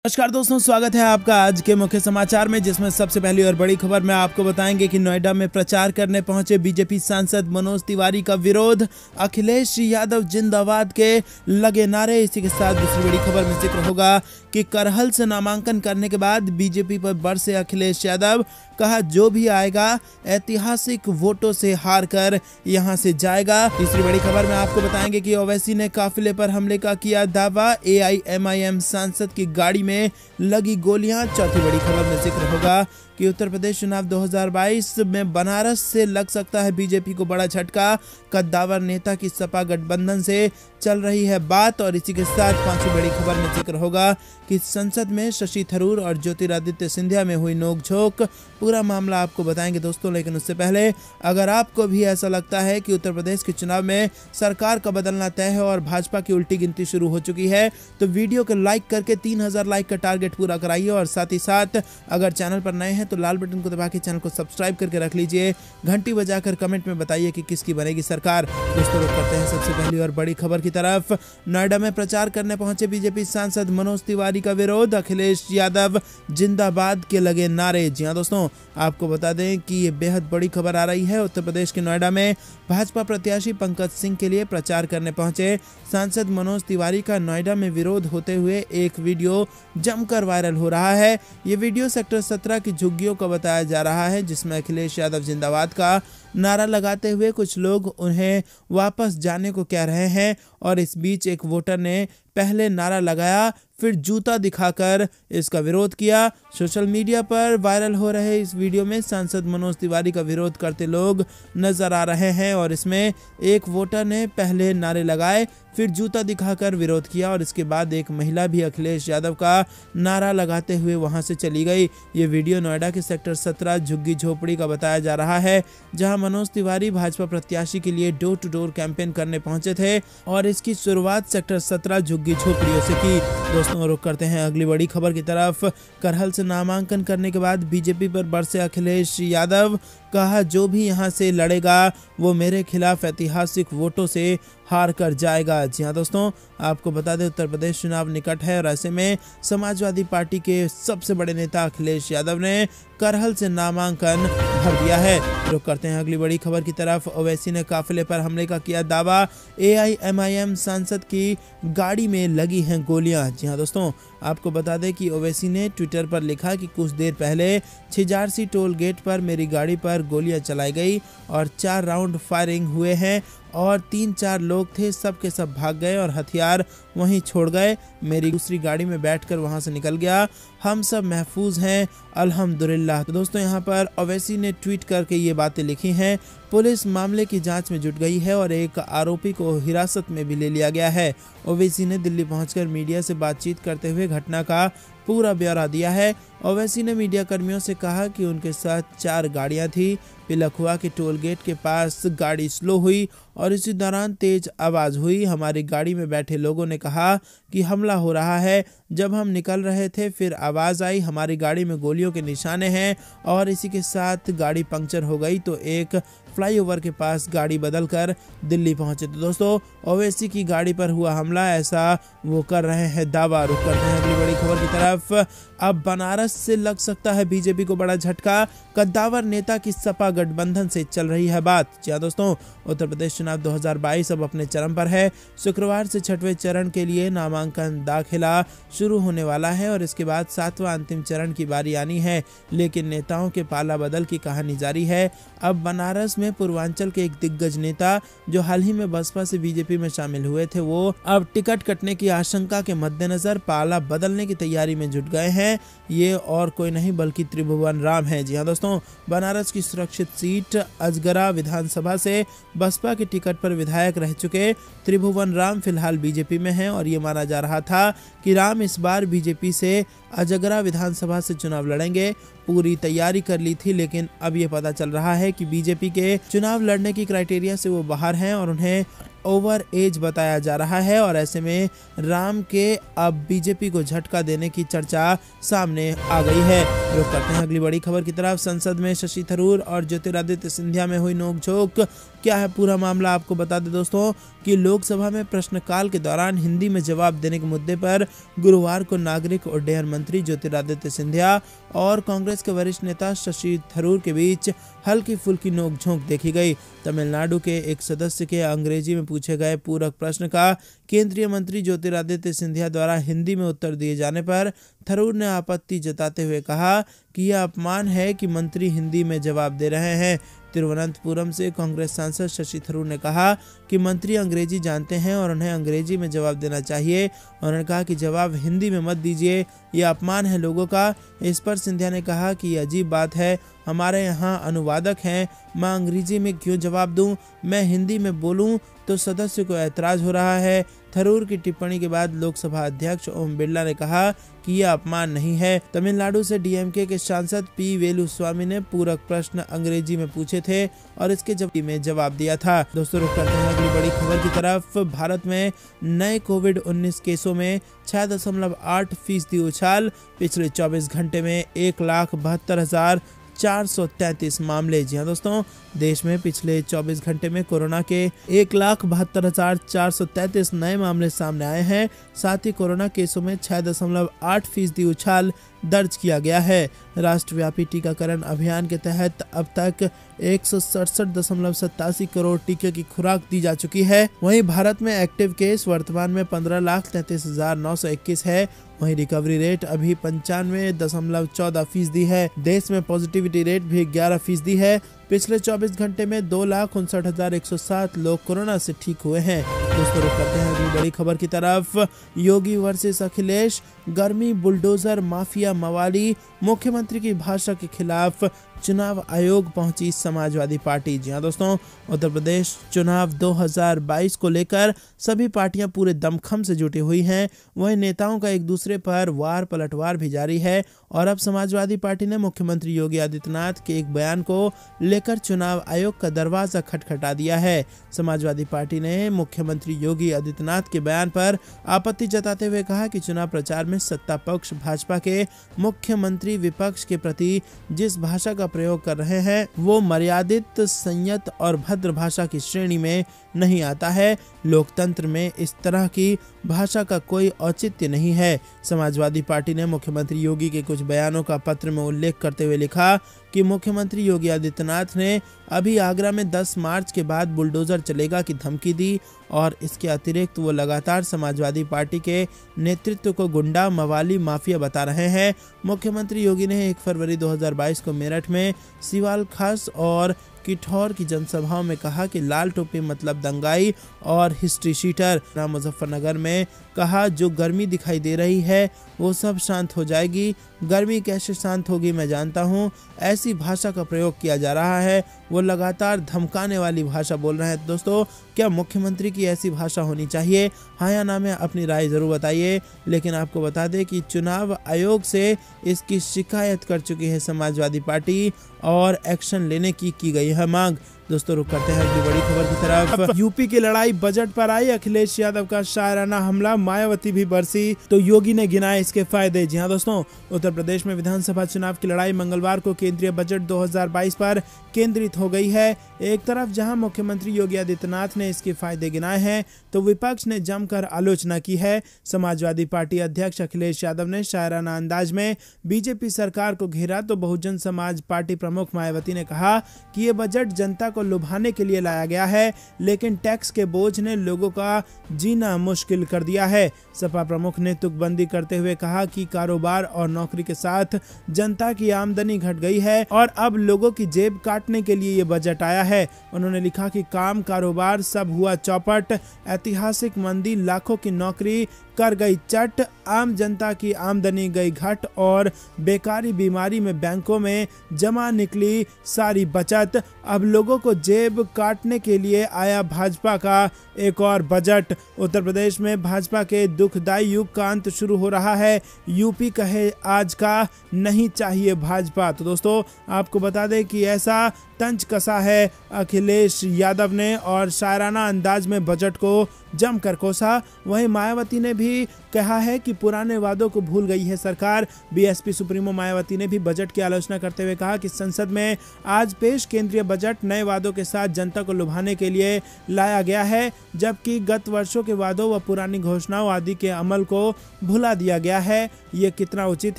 नमस्कार दोस्तों, स्वागत है आपका आज के मुख्य समाचार में, जिसमें सबसे पहली और बड़ी खबर में आपको बताएंगे कि नोएडा में प्रचार करने पहुंचे बीजेपी सांसद मनोज तिवारी का विरोध, अखिलेश यादव जिंदाबाद के लगे नारे। इसी के साथ दूसरी बड़ी खबर में जिक्र होगा कि करहल से नामांकन करने के बाद बीजेपी पर बरसे अखिलेश यादव, कहा जो भी आएगा ऐतिहासिक वोटों से हार कर यहां से जाएगा। तीसरी बड़ी खबर में आपको बताएंगे कि ओवैसी ने काफिले पर हमले का किया दावा, AIMIM सांसद की गाड़ी में लगी गोलियां। चौथी बड़ी खबर में जिक्र होगा कि उत्तर प्रदेश चुनाव 2022 में बनारस से लग सकता है बीजेपी को बड़ा झटका, कद्दावर नेता की सपा गठबंधन से चल रही है बात। और इसी के साथ पांचवी बड़ी खबर में जिक्र होगा कि संसद में शशि थरूर और ज्योतिरादित्य सिंधिया में हुई नोकझोंक। पूरा मामला आपको बताएंगे दोस्तों, लेकिन उससे पहले अगर आपको भी ऐसा लगता है कि उत्तर प्रदेश के चुनाव में सरकार का बदलना तय है और भाजपा की उल्टी गिनती शुरू हो चुकी है, तो वीडियो को लाइक करके 3000 लाइक का टारगेट पूरा कराइए। और साथ ही साथ अगर चैनल पर नए हैं तो लाल बटन को दबा के चैनल को सब्सक्राइब करके रख लीजिए, घंटी बजाकर कमेंट में बताइए कि किसकी बनेगी सरकार। दोस्तों रुक करते हैं सबसे पहली और बड़ी खबर की तरफ। नोएडा में प्रचार करने पहुंचे बीजेपी सांसद मनोज तिवारी का विरोध, अखिलेश यादव जिंदाबाद के लगे नारे। जी हां दोस्तों, आपको बता दें कि ये बेहद बड़ी खबर आ रही है। उत्तर प्रदेश के नोएडा में भाजपा प्रत्याशी पंकज सिंह के लिए प्रचार करने पहुंचे सांसद मनोज तिवारी का नोएडा में विरोध होते हुए एक वीडियो जमकर वायरल हो रहा है। ये वीडियो सेक्टर 17 की झुग्गियों का बताया जा रहा है, जिसमें अखिलेश यादव जिंदाबाद का नारा लगाते हुए कुछ लोग उन्हें वापस जाने को कह रहे हैं। और इस बीच एक वोटर ने पहले नारा लगाया, फिर जूता दिखाकर इसका विरोध किया। सोशल मीडिया पर वायरल हो रहे इस वीडियो में सांसद मनोज तिवारी का विरोध करते लोग नजर आ रहे हैं। और इसमें एक वोटर ने पहले नारे लगाए, फिर जूता दिखाकर विरोध किया और इसके बाद एक महिला भी अखिलेश यादव का नारा लगाते हुए वहां से चली गई। ये वीडियो नोएडा के सेक्टर 17 झुग्गी झोपड़ी का बताया जा रहा है, जहां मनोज तिवारी भाजपा प्रत्याशी के लिए डोर टू डोर कैंपेन करने पहुंचे थे और इसकी शुरुआत सेक्टर 17 झुग्गी झोपड़ियों से की। दोस्तों रुक करते हैं अगली बड़ी खबर की तरफ। करहल से नामांकन करने के बाद बीजेपी पर बरसे अखिलेश यादव, कहा जो भी यहां से लड़ेगा वो मेरे खिलाफ ऐतिहासिक वोटों से हार कर जाएगा। जी हाँ दोस्तों, आपको बता दें उत्तर प्रदेश चुनाव निकट है और ऐसे में समाजवादी पार्टी के सबसे बड़े नेता अखिलेश यादव ने करहल से नामांकन भर दिया है। रुक करते हैं अगली बड़ी खबर की तरफ। ओवैसी ने काफिले पर हमले का किया दावा, AIMIM सांसद की गाड़ी में लगी हैं गोलियां। जी हाँ दोस्तों, आपको बता दें कि ओवैसी ने ट्विटर पर लिखा कि कुछ देर पहले छिजारसी टोल गेट पर मेरी गाड़ी पर गोलियां चलाई गई और 4 राउंड फायरिंग हुए हैं और 3-4 लोग थे, सब के सब भाग गए और हथियार वहीं छोड़ गए। मेरी दूसरी गाड़ी में बैठकर वहां से निकल गया, हम सब महफूज हैं अल्हम्दुलिल्लाह। तो दोस्तों यहाँ पर ओवैसी ने ट्वीट करके ये बातें लिखी हैं। पुलिस मामले की जांच में जुट गई है और एक आरोपी को हिरासत में भी ले लिया गया है। ओवैसी ने दिल्ली पहुंचकर मीडिया से बातचीत करते हुए घटना का पूरा ब्यौरा दिया है। ओवैसी ने मीडिया कर्मियों से कहा कि उनके साथ 4 गाड़ियां थी। पिलखुआ के टोल गेट के पास गाड़ी स्लो हुई और इसी दौरान तेज आवाज़ हुई। हमारी गाड़ी में बैठे लोगों ने कहा कि हमला हो रहा है। जब हम निकल रहे थे फिर आवाज़ आई, हमारी गाड़ी में गोलियों के निशाने हैं और इसी के साथ गाड़ी पंक्चर हो गई तो एक फ्लाईओवर के पास गाड़ी बदलकर दिल्ली पहुंचे। तो दोस्तों ओवैसी की गाड़ी पर हुआ हमला, ऐसा वो कर रहे हैं दावा। रुक करते हैं अगली बड़ी खबर की तरफ। अब बनारस से लग सकता है बीजेपी को बड़ा झटका, कद्दावर नेता की सपा गठबंधन से चल रही है बात। जी हां दोस्तों, उत्तर प्रदेश चुनाव 2022 अब अपने चरम पर है। शुक्रवार से 6वें चरण के लिए नामांकन दाखिला शुरू होने वाला है और इसके बाद 7वां अंतिम चरण की बारी आनी है, लेकिन नेताओं के पाला बदल की कहानी जारी है। अब बनारस में पूर्वांचल के एक दिग्गज नेता जो हाल ही में बसपा से बीजेपी में शामिल हुए थे, वो अब टिकट कटने की आशंका के मद्देनजर पाला बदलने की तैयारी में जुट गए हैं। ये और कोई नहीं बल्कि त्रिभुवन राम है। जी हाँ दोस्तों, बनारस की सुरक्षित सीट अजगरा विधानसभा से बसपा के टिकट पर विधायक रह चुके त्रिभुवन राम फिलहाल बीजेपी में हैं और ये माना जा रहा था कि राम इस बार बीजेपी से अजगरा विधानसभा से चुनाव लड़ेंगे। पूरी तैयारी कर ली थी, लेकिन अब ये पता चल रहा है कि बीजेपी के चुनाव लड़ने की क्राइटेरिया से वो बाहर हैं और उन्हें ओवर एज बताया जा रहा है। और ऐसे में राम के अब बीजेपी को झटका देने की चर्चा सामने आ गई है। रुक करते हैं अगली बड़ी खबर की तरफ। संसद में शशि थरूर और ज्योतिरादित्य सिंधिया में हुई नोकझोंक, क्या है पूरा मामला आपको बता दें दोस्तों कि लोकसभा में प्रश्नकाल के दौरान हिंदी में जवाब देने के मुद्दे पर गुरुवार को नागरिक उड्डयन मंत्री ज्योतिरादित्य सिंधिया और कांग्रेस के वरिष्ठ नेता शशि थरूर के बीच हल्की फुल्की नोकझोंक देखी गई। तमिलनाडु के एक सदस्य के अंग्रेजी में पूछे गए पूरक प्रश्न का केंद्रीय मंत्री ज्योतिरादित्य सिंधिया द्वारा हिंदी में उत्तर दिए जाने पर थरूर ने आपत्ति जताते हुए कहा कि यह अपमान है कि मंत्री हिंदी में जवाब दे रहे हैं। तिरुवनंतपुरम से कांग्रेस सांसद शशि थरूर ने कहा कि मंत्री अंग्रेजी जानते हैं और उन्हें अंग्रेजी में जवाब देना चाहिए। उन्होंने कहा कि जवाब हिंदी में मत दीजिए, यह अपमान है लोगों का। इस पर सिंधिया ने कहा कि यह अजीब बात है, हमारे यहाँ अनुवादक हैं, मैं अंग्रेजी में क्यों जवाब दूं, मैं हिंदी में बोलूं तो सदस्य को ऐतराज हो रहा है। थरूर की टिप्पणी के बाद लोकसभा अध्यक्ष ओम बिरला ने कहा कि यह अपमान नहीं है। तमिलनाडु से डीएमके के सांसद पी वेलुस्वामी ने पूरक प्रश्न अंग्रेजी में पूछे थे और इसके जवाब दिया था। दोस्तों रुक करते हैं अगली बड़ी खबर की तरफ। भारत में नए कोविड-19 केसों में 6.8% उछाल। पिछले 24 घंटे में 1,72,433 मामले। जी हाँ दोस्तों, देश में पिछले 24 घंटे में कोरोना के 1,72,433 नए मामले सामने आए हैं। साथ ही कोरोना केसों में 6.8% उछाल दर्ज किया गया है। राष्ट्रव्यापी टीकाकरण अभियान के तहत अब तक 167.87 करोड़ टीके की खुराक दी जा चुकी है। वहीं भारत में एक्टिव केस वर्तमान में 15,33,921 है। वहीं रिकवरी रेट अभी 95.14% है। देश में पॉजिटिविटी रेट भी 11% है। पिछले 24 घंटे में 2,59,107 लोग कोरोना से ठीक हुए हैं। दोस्तों रुक करते हैं अगली बड़ी खबर की तरफ। योगी वर्सेस अखिलेश, गर्मी बुलडोजर माफिया मवाली, मुख्यमंत्री की भाषा के खिलाफ चुनाव आयोग पहुंची समाजवादी पार्टी। जी हाँ दोस्तों, उत्तर प्रदेश चुनाव 2022 को लेकर सभी पार्टियां पूरे दमखम से जुटी हुई हैं। वहीं नेताओं का एक दूसरे पर वार पलटवार भी जारी है और अब समाजवादी पार्टी ने मुख्यमंत्री योगी आदित्यनाथ के एक बयान को लेकर चुनाव आयोग का दरवाजा खटखटा दिया है। समाजवादी पार्टी ने मुख्यमंत्री योगी आदित्यनाथ के बयान पर आपत्ति जताते हुए कहा कि चुनाव प्रचार में सत्ता पक्ष भाजपा के मुख्यमंत्री विपक्ष के प्रति जिस भाषा का प्रयोग कर रहे हैं वो मर्यादित, संयत और भद्र भाषा की श्रेणी में नहीं आता है। लोकतंत्र में इस तरह की भाषा का कोई औचित्य नहीं है। समाजवादी पार्टी ने मुख्यमंत्री योगी के कुछ बयानों का पत्र में उल्लेख करते हुए लिखा कि मुख्यमंत्री योगी आदित्यनाथ ने अभी आगरा में 10 मार्च के बाद बुलडोजर चलेगा की धमकी दी और इसके अतिरिक्त वो लगातार समाजवादी पार्टी के नेतृत्व को गुंडा, मवाली, माफिया बता रहे हैं। मुख्यमंत्री योगी ने 1 फरवरी 2022 को मेरठ में सिवाल खास और किठौर की जनसभाओं में कहा कि लाल टोपी मतलब दंगाई और हिस्ट्री शीटर। मुजफ्फरनगर में कहा जो गर्मी दिखाई दे रही है वो सब शांत हो जाएगी। गर्मी कैसे शांत होगी मैं जानता हूँ। ऐसी भाषा का प्रयोग किया जा रहा है, वो लगातार धमकाने वाली भाषा बोल रहे हैं। दोस्तों, क्या मुख्यमंत्री की ऐसी भाषा होनी चाहिए? हाँ या ना में अपनी राय जरूर बताइए। लेकिन आपको बता दें कि चुनाव आयोग से इसकी शिकायत कर चुकी है समाजवादी पार्टी और एक्शन लेने की गई है मांग। दोस्तों रुक करते हैं अगली बड़ी खबर की तरफ। यूपी की लड़ाई बजट पर आई, अखिलेश यादव का शायराना हमला, मायावती भी बरसी तो योगी ने गिनाए इसके फायदे। जी हाँ दोस्तों, उत्तर प्रदेश में विधानसभा चुनाव की लड़ाई मंगलवार को केंद्रीय बजट 2022 पर केंद्रित हो गई है। एक तरफ जहां मुख्यमंत्री योगी आदित्यनाथ ने इसके फायदे गिनाए हैं तो विपक्ष ने जमकर आलोचना की है। समाजवादी पार्टी अध्यक्ष अखिलेश यादव ने शायराना अंदाज में बीजेपी सरकार को घेरा तो बहुजन समाज पार्टी प्रमुख मायावती ने कहा कि ये बजट जनता को लुभाने के लिए लाया गया है, लेकिन टैक्स के बोझ ने लोगों का जीना मुश्किल कर दिया है। सपा प्रमुख ने तुकबंदी करते हुए कहा कि कारोबार और नौकरी के साथ जनता की आमदनी घट गई है और अब लोगों की जेब काटने के लिए ये बजट आया है। उन्होंने लिखा कि काम कारोबार सब हुआ चौपट, ऐतिहासिक मंदी लाखों की नौकरी कर गई चट, आम जनता की आमदनी गई घट और बेकारी बीमारी में बैंकों में जमा निकली सारी बचत। अब लोगों को जेब काटने के लिए आया भाजपा का एक और बजट। उत्तर प्रदेश में भाजपा के दुखदायी युग का अंत शुरू हो रहा है। यूपी कहे आज का नहीं चाहिए भाजपा। तो दोस्तों आपको बता दें कि ऐसा तंज कसा है अखिलेश यादव ने और शायराना अंदाज में बजट को जमकर कोसा। वहीं मायावती ने भी कहा है कि पुराने वादों को भूल गई है सरकार। बीएसपी सुप्रीमो मायावती ने भी बजट की आलोचना करते हुए कहा कि संसद में आज पेश केंद्रीय बजट नए वादों के साथ जनता को लुभाने के लिए लाया गया है, जबकि गत वर्षों के वादों व पुरानी घोषणाओं आदि के अमल को भुला दिया गया है। ये कितना उचित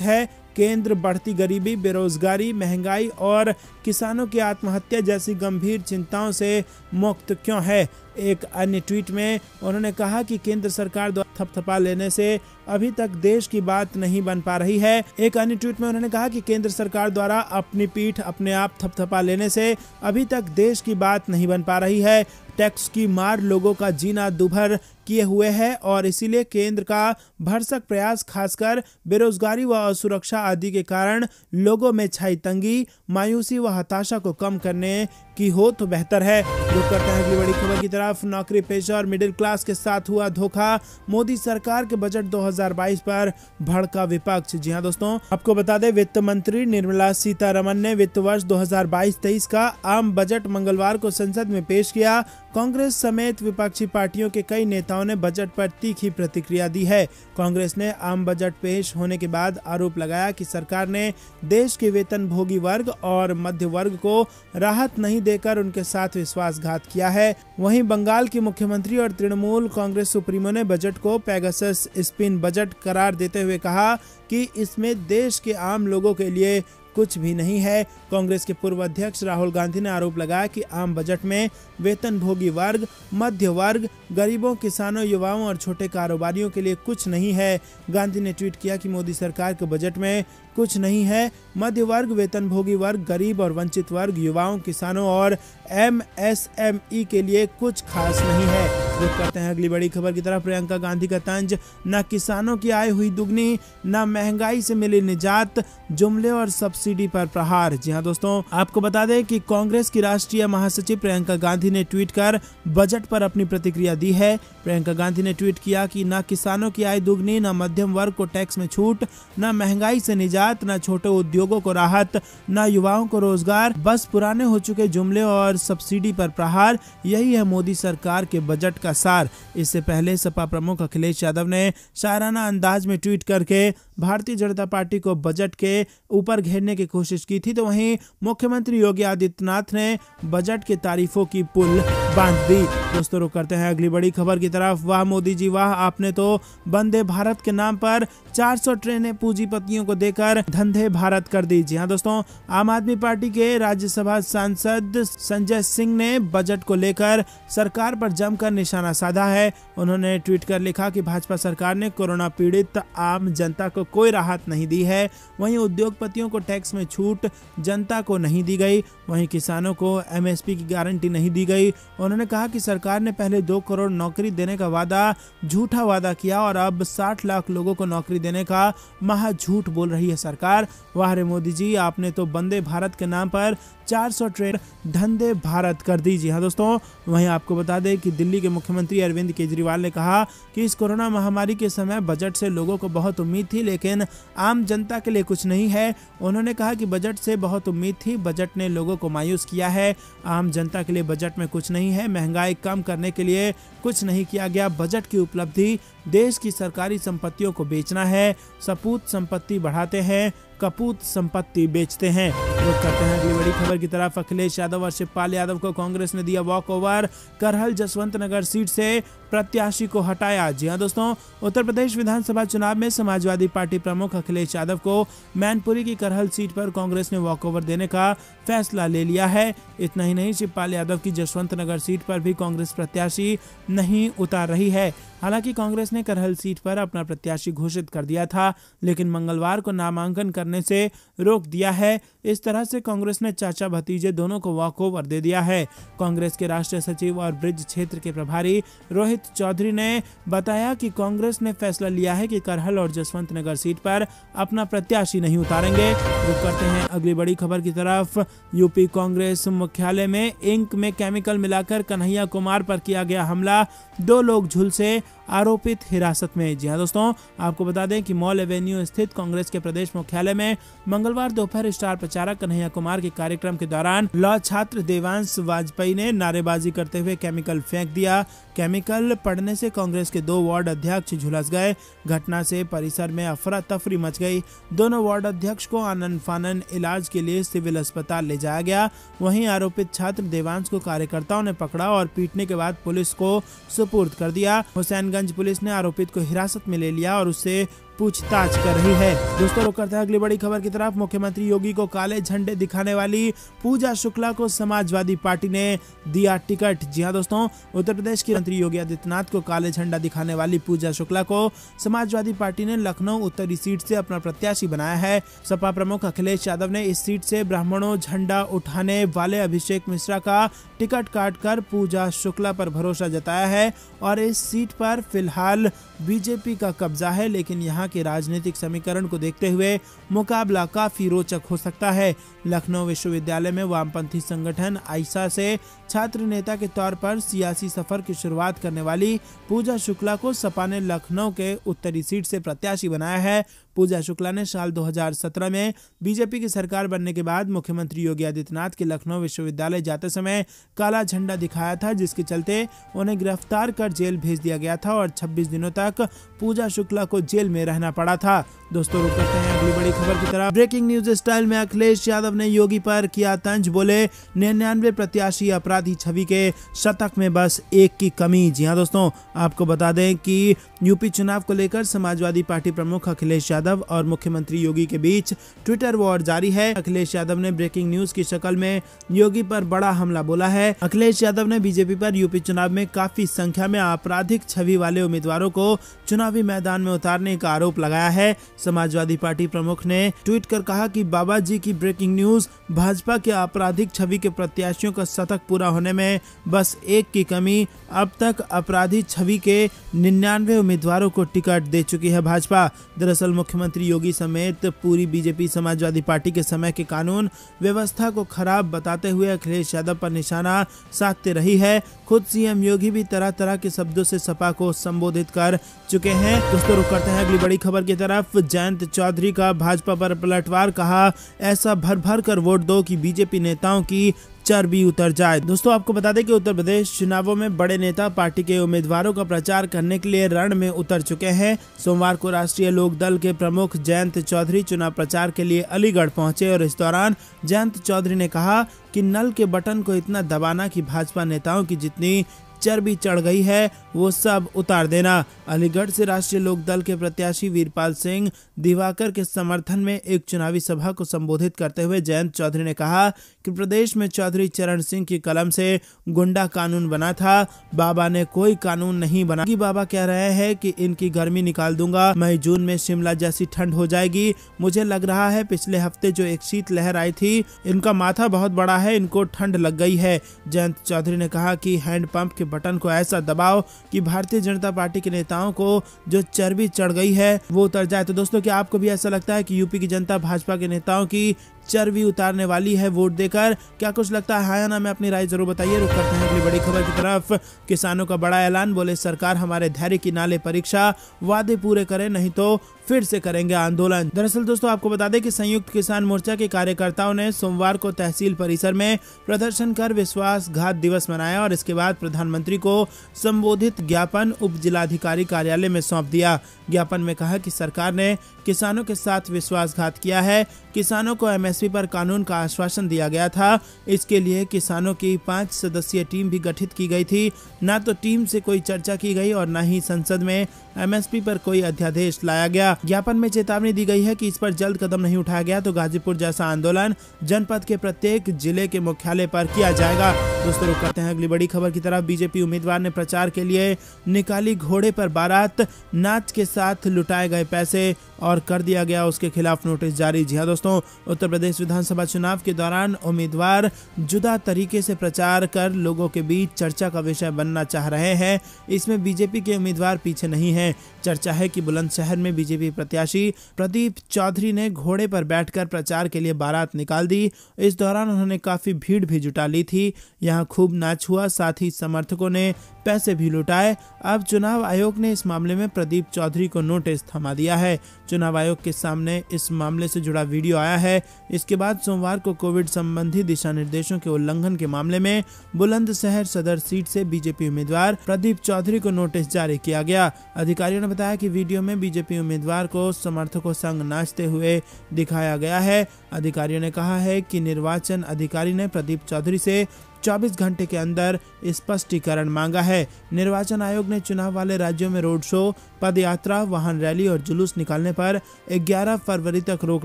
है? केंद्र बढ़ती गरीबी, बेरोजगारी, महंगाई और किसानों की आत्महत्या जैसी गंभीर चिंताओं से मुक्त क्यों है? एक अन्य ट्वीट में उन्होंने कहा कि केंद्र सरकार द्वारा थपथपा लेने से अभी तक देश की बात नहीं बन पा रही है। एक अन्य ट्वीट में उन्होंने कहा कि केंद्र सरकार द्वारा अपनी पीठ अपने आप थपथपा लेने से अभी तक देश की बात नहीं बन पा रही है। टैक्स की मार लोगों का जीना दुभर किए हुए है और इसीलिए केंद्र का भरसक प्रयास खासकर बेरोजगारी व असुरक्षा आदि के कारण लोगों में छाई तंगी, मायूसी व हताशा को कम करने की हो तो बेहतर है। रुक करते हैं अगली बड़ी खबर की तरफ। नौकरी पेशा और मिडिल क्लास के साथ हुआ धोखा, मोदी सरकार के बजट 2022 पर भड़का विपक्ष। जी हां दोस्तों, आपको बता दें वित्त मंत्री निर्मला सीतारमण ने वित्त वर्ष 2022-23 का आम बजट मंगलवार को संसद में पेश किया। कांग्रेस समेत विपक्षी पार्टियों के कई नेताओं ने बजट पर तीखी प्रतिक्रिया दी है। कांग्रेस ने आम बजट पेश होने के बाद आरोप लगाया कि सरकार ने देश के वेतनभोगी वर्ग और मध्य वर्ग को राहत नहीं देकर उनके साथ विश्वासघात किया है। वहीं बंगाल की मुख्यमंत्री और तृणमूल कांग्रेस सुप्रीमो ने बजट को पेगासस स्पिन बजट करार देते हुए कहा कि इसमें देश के आम लोगों के लिए कुछ भी नहीं है। कांग्रेस के पूर्व अध्यक्ष राहुल गांधी ने आरोप लगाया कि आम बजट में वेतनभोगी वर्ग, मध्य वर्ग, गरीबों, किसानों, युवाओं और छोटे कारोबारियों के लिए कुछ नहीं है। गांधी ने ट्वीट किया कि मोदी सरकार के बजट में कुछ नहीं है। मध्य वर्ग, वेतनभोगी वर्ग, गरीब और वंचित वर्ग, युवाओं, किसानों और एमएसएमई के लिए कुछ खास नहीं है। रुक करते हैं अगली बड़ी खबर की तरफ। प्रियंका गांधी का तंज, न किसानों की आय हुई दुगनी, न महंगाई से मिली निजात, जुमले और सब्सिडी पर प्रहार। जी हां दोस्तों, आपको बता दें कि कांग्रेस की राष्ट्रीय महासचिव प्रियंका गांधी ने ट्वीट कर बजट पर अपनी प्रतिक्रिया दी है। प्रियंका गांधी ने ट्वीट किया कि न किसानों की आय दुगनी, न मध्यम वर्ग को टैक्स में छूट, न महंगाई से निजात, न छोटे उद्योगों को राहत, न युवाओं को रोजगार, बस पुराने हो चुके जुमले और सब्सिडी पर प्रहार। यही है मोदी सरकार के बजट का सार। इससे पहले सपा प्रमुख अखिलेश यादव ने शायराना अंदाज में ट्वीट करके भारतीय जनता पार्टी को बजट के ऊपर घेरने की कोशिश की थी, तो वहीं मुख्यमंत्री योगी आदित्यनाथ ने बजट की तारीफों की पुल बांध दी। दोस्तों, रुक करते हैं अगली बड़ी खबर की तरफ। वाह मोदी जी वाह, आपने तो वंदे भारत के नाम पर 400 ट्रेनें पूंजीपतियों को देकर धंधे भारत कर दी। जी हाँ दोस्तों, आम आदमी पार्टी के राज्यसभा सांसद संजय सिंह ने बजट को लेकर सरकार पर जमकर निशाना साधा है। उन्होंने ट्वीट कर लिखा कि भाजपा सरकार ने कोरोना पीड़ित आम जनता को कोई राहत नहीं दी है। वहीं उद्योगपतियों को टैक्स में छूट जनता को नहीं दी गई, वहीं किसानों को एमएसपी की गारंटी नहीं दी गई। उन्होंने कहा कि सरकार ने पहले 2 करोड़ नौकरी देने का वादा झूठा वादा किया और अब 60 लाख लोगों को नौकरी देने का महा झूठ बोल रही है सरकार। वाह रे मोदी जी, आपने तो वंदे भारत के नाम पर 400 ट्रेन धंधे भारत कर दी। जी हाँ दोस्तों, वहीं आपको बता दें कि दिल्ली के मुख्यमंत्री अरविंद केजरीवाल ने कहा कि इस कोरोना महामारी के समय बजट से लोगों को बहुत उम्मीद थी, लेकिन आम जनता के लिए कुछ नहीं है। उन्होंने कहा कि बजट से बहुत उम्मीद थी, बजट ने लोगों को मायूस किया है। आम जनता के लिए बजट में कुछ नहीं है। महंगाई कम करने के लिए कुछ नहीं किया गया। बजट की उपलब्धि देश की सरकारी संपत्तियों को बेचना है। सपूत संपत्ति बढ़ाते हैं, कपूत संपत्ति बेचते हैं। रुक करते हैं अगली बड़ी खबर की तरफ। अखिलेश यादव और शिवपाल यादव को कांग्रेस ने दिया वॉक ओवर, करहल जसवंत नगर सीट से प्रत्याशी को हटाया। जी हां दोस्तों, उत्तर प्रदेश विधानसभा चुनाव में समाजवादी पार्टी प्रमुख अखिलेश यादव को मैनपुरी की करहल सीट पर कांग्रेस ने वॉक ओवर देने का फैसला ले लिया है। इतना ही नहीं, शिवपाल यादव की जसवंत नगर सीट पर भी कांग्रेस प्रत्याशी नहीं उतार रही है। हालांकि कांग्रेस ने करहल सीट पर अपना प्रत्याशी घोषित कर दिया था, लेकिन मंगलवार को नामांकन करने से रोक दिया है। इस तरह से कांग्रेस ने चाचा भतीजे दोनों को वॉक ओवर दे दिया है। कांग्रेस के राष्ट्रीय सचिव और ब्रिज क्षेत्र के प्रभारी रोहित चौधरी ने बताया कि कांग्रेस ने फैसला लिया है कि करहल और जसवंत नगर सीट पर अपना प्रत्याशी नहीं उतारेंगे। रुक करते हैं अगली बड़ी खबर की तरफ। यूपी कांग्रेस मुख्यालय में इंक में केमिकल मिलाकर कन्हैया कुमार पर किया गया हमला, 2 लोग झुलसे, आरोपित हिरासत में। जी हाँ दोस्तों, आपको बता दें कि मॉल एवेन्यू स्थित कांग्रेस के प्रदेश मुख्यालय में मंगलवार दोपहर स्टार प्रचारक कन्हैया कुमार के कार्यक्रम के दौरान लॉ छात्र देवांश वाजपेयी ने नारेबाजी करते हुए केमिकल फेंक दिया। केमिकल पड़ने से कांग्रेस के 2 वार्ड अध्यक्ष झुलस गए। घटना से परिसर में अफरा तफरी मच गई। दोनों वार्ड अध्यक्ष को आनन फानन इलाज के लिए सिविल अस्पताल ले जाया गया। वहीं आरोपित छात्र देवांश को कार्यकर्ताओं ने पकड़ा और पीटने के बाद पुलिस को सुपुर्द कर दिया। हुसैनगंज पुलिस ने आरोपित को हिरासत में ले लिया और उससे पूछताछ कर रही है। दोस्तों, रुक करते हैं अगली बड़ी खबर की तरफ। मुख्यमंत्री योगी को काले झंडे दिखाने वाली पूजा शुक्ला को समाजवादी पार्टी ने दिया टिकट। जी हां दोस्तों, उत्तर प्रदेश के मंत्री योगी आदित्यनाथ को काले झंडा दिखाने वाली पूजा शुक्ला को समाजवादी पार्टी ने लखनऊ उत्तरी सीट से अपना प्रत्याशी बनाया है। सपा प्रमुख अखिलेश यादव ने इस सीट से ब्राह्मणों झंडा उठाने वाले अभिषेक मिश्रा का टिकट काटकर पूजा शुक्ला पर भरोसा जताया है और इस सीट पर फिलहाल बीजेपी का कब्जा है, लेकिन यहाँ के राजनीतिक समीकरण को देखते हुए मुकाबला काफी रोचक हो सकता है। लखनऊ विश्वविद्यालय में वामपंथी संगठन आइसा से छात्र नेता के तौर पर सियासी सफर की शुरुआत करने वाली पूजा शुक्ला को सपा ने लखनऊ के उत्तरी सीट से प्रत्याशी बनाया है। पूजा शुक्ला ने साल 2017 में बीजेपी की सरकार बनने के बाद मुख्यमंत्री योगी आदित्यनाथ के लखनऊ विश्वविद्यालय जाते समय काला झंडा दिखाया था, जिसके चलते उन्हें गिरफ्तार कर जेल भेज दिया गया था और 26 दिनों तक पूजा शुक्ला को जेल में रहना पड़ा था। दोस्तों, रुक करते हैं अगली बड़ी खबर की तरफ। ब्रेकिंग न्यूज स्टाइल में अखिलेश यादव ने योगी पर किया तंज, बोले 99 प्रत्याशी अपराधी छवि के शतक में बस 1 की कमी। जी हाँ दोस्तों, आपको बता दें कि यूपी चुनाव को लेकर समाजवादी पार्टी प्रमुख अखिलेश यादव और मुख्यमंत्री योगी के बीच ट्विटर वॉर जारी है। अखिलेश यादव ने ब्रेकिंग न्यूज की शक्ल में योगी पर बड़ा हमला बोला है। अखिलेश यादव ने बीजेपी पर यूपी चुनाव में काफी संख्या में आपराधिक छवि वाले उम्मीदवारों को चुनावी मैदान में उतारने का आरोप लगाया है। समाजवादी पार्टी प्रमुख ने ट्वीट कर कहा कि बाबा जी की ब्रेकिंग न्यूज, भाजपा के आपराधिक छवि के प्रत्याशियों का शतक पूरा होने में बस 1 की कमी। अब तक अपराधी छवि के 99 उम्मीदवारों को टिकट दे चुकी है भाजपा। दरअसल मुख्यमंत्री योगी समेत पूरी बीजेपी समाजवादी पार्टी के समय के कानून व्यवस्था को खराब बताते हुए अखिलेश यादव पर निशाना साधते रही है। खुद सीएम योगी भी तरह तरह के शब्दों से सपा को संबोधित कर चुके हैं। दोस्तों, रुक करते हैं अगली बड़ी खबर की तरफ। जयंत चौधरी का भाजपा पर पलटवार, कहा ऐसा भर भर कर वोट दो कि बीजेपी नेताओं की चर्बी उतर जाए। दोस्तों, आपको बता दें कि उत्तर प्रदेश चुनावों में बड़े नेता पार्टी के उम्मीदवारों का प्रचार करने के लिए रण में उतर चुके हैं। सोमवार को राष्ट्रीय लोकदल के प्रमुख जयंत चौधरी चुनाव प्रचार के लिए अलीगढ़ पहुंचे और इस दौरान जयंत चौधरी ने कहा कि नल के बटन को इतना दबाना कि भाजपा नेताओं की जितनी चर्बी चढ़ गई है वो सब उतार देना। अलीगढ़ से राष्ट्रीय लोकदल के प्रत्याशी वीरपाल सिंह दिवाकर के समर्थन में एक चुनावी सभा को संबोधित करते हुए जयंत चौधरी ने कहा कि प्रदेश में चौधरी चरण सिंह की कलम से गुंडा कानून बना था, बाबा ने कोई कानून नहीं बना। बाबा कह रहे हैं कि इनकी गर्मी निकाल दूंगा, मई जून में शिमला जैसी ठंड हो जाएगी। मुझे लग रहा है पिछले हफ्ते जो एक शीत लहर आई थी, इनका माथा बहुत बड़ा है, इनको ठंड लग गई है। जयंत चौधरी ने कहा कि हैंडपंप के बटन को ऐसा दबाओ कि भारतीय जनता पार्टी के नेताओं को जो चर्बी चढ़ गई है वो उतर जाए। तो दोस्तों, क्या आपको भी ऐसा लगता है कि यूपी की जनता भाजपा के नेताओं की चर्बी उतारने वाली है वोट देकर? क्या कुछ लगता है? हाँ या ना में अपनी राय जरूर बताइए। रुक करते हैं अगली बड़ी खबर की तरफ। किसानों का बड़ा ऐलान, बोले सरकार हमारे धैर्य की नाले परीक्षा, वादे पूरे करे नहीं तो फिर से करेंगे आंदोलन। दरअसल दोस्तों, आपको बता दें कि संयुक्त किसान मोर्चा के कार्यकर्ताओं ने सोमवार को तहसील परिसर में प्रदर्शन कर विश्वासघात दिवस मनाया और इसके बाद प्रधानमंत्री को संबोधित ज्ञापन उप जिलाधिकारी कार्यालय में सौंप दिया। ज्ञापन में कहा कि सरकार ने किसानों के साथ विश्वासघात किया है। किसानों को एमएसपी पर कानून का आश्वासन दिया गया था। इसके लिए किसानों की 5 सदस्यीय टीम भी गठित की गई थी। न तो टीम से कोई चर्चा की गई और न ही संसद में एमएसपी पर कोई अध्यादेश लाया गया। ज्ञापन में चेतावनी दी गई है कि इस पर जल्द कदम नहीं उठाया गया तो गाजीपुर जैसा आंदोलन जनपद के प्रत्येक जिले के मुख्यालय पर किया जाएगा। दोस्तों, रुक करते हैं अगली बड़ी खबर की तरफ। बीजेपी उम्मीदवार ने प्रचार के लिए निकाली घोड़े पर बारात, नाच के साथ लुटाए गए पैसे और कर दिया गया उसके खिलाफ नोटिस जारी। जी हाँ दोस्तों, उत्तर प्रदेश विधानसभा चुनाव के दौरान उम्मीदवार जुदा तरीके से प्रचार कर लोगों के बीच चर्चा का विषय बनना चाह रहे हैं। इसमें बीजेपी के उम्मीदवार पीछे नहीं है। हैं। चर्चा है कि बुलंदशहर में बीजेपी प्रत्याशी प्रदीप चौधरी ने घोड़े पर बैठकर प्रचार के लिए बारात निकाल दी। इस दौरान उन्होंने काफी भीड़ भी जुटा ली थी। यहां खूब नाच हुआ, साथ ही समर्थकों ने पैसे भी लुटाए। अब चुनाव आयोग ने इस मामले में प्रदीप चौधरी को नोटिस थमा दिया है। चुनाव आयोग के सामने इस मामले से जुड़ा वीडियो आया है। इसके बाद सोमवार को कोविड संबंधी दिशा निर्देशों के उल्लंघन के मामले में बुलंदशहर सदर सीट से बीजेपी उम्मीदवार प्रदीप चौधरी को नोटिस जारी किया गया। अधिकारियों ने बताया कि वीडियो में बीजेपी उम्मीदवार को समर्थकों संग नाचते हुए दिखाया गया है। अधिकारियों ने कहा है कि निर्वाचन अधिकारी ने प्रदीप चौधरी से 24 घंटे के अंदर स्पष्टीकरण मांगा है। निर्वाचन आयोग ने चुनाव वाले राज्यों में रोड शो, पदयात्रा, वाहन रैली और जुलूस निकालने पर 11 फरवरी तक रोक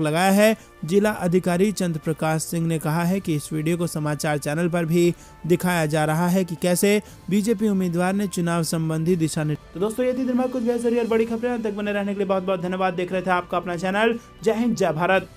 लगाया है। जिला अधिकारी चंद्र प्रकाश सिंह ने कहा है कि इस वीडियो को समाचार चैनल पर भी दिखाया जा रहा है कि कैसे बीजेपी उम्मीदवार ने चुनाव संबंधी दिशा निर्देश। तो दोस्तों, ये थी दिन भर कुछ बेहद और बड़ी खबरें। तक बने रहने के लिए बहुत बहुत धन्यवाद। देख रहे थे आपका अपना चैनल। जय हिंद, जय भारत।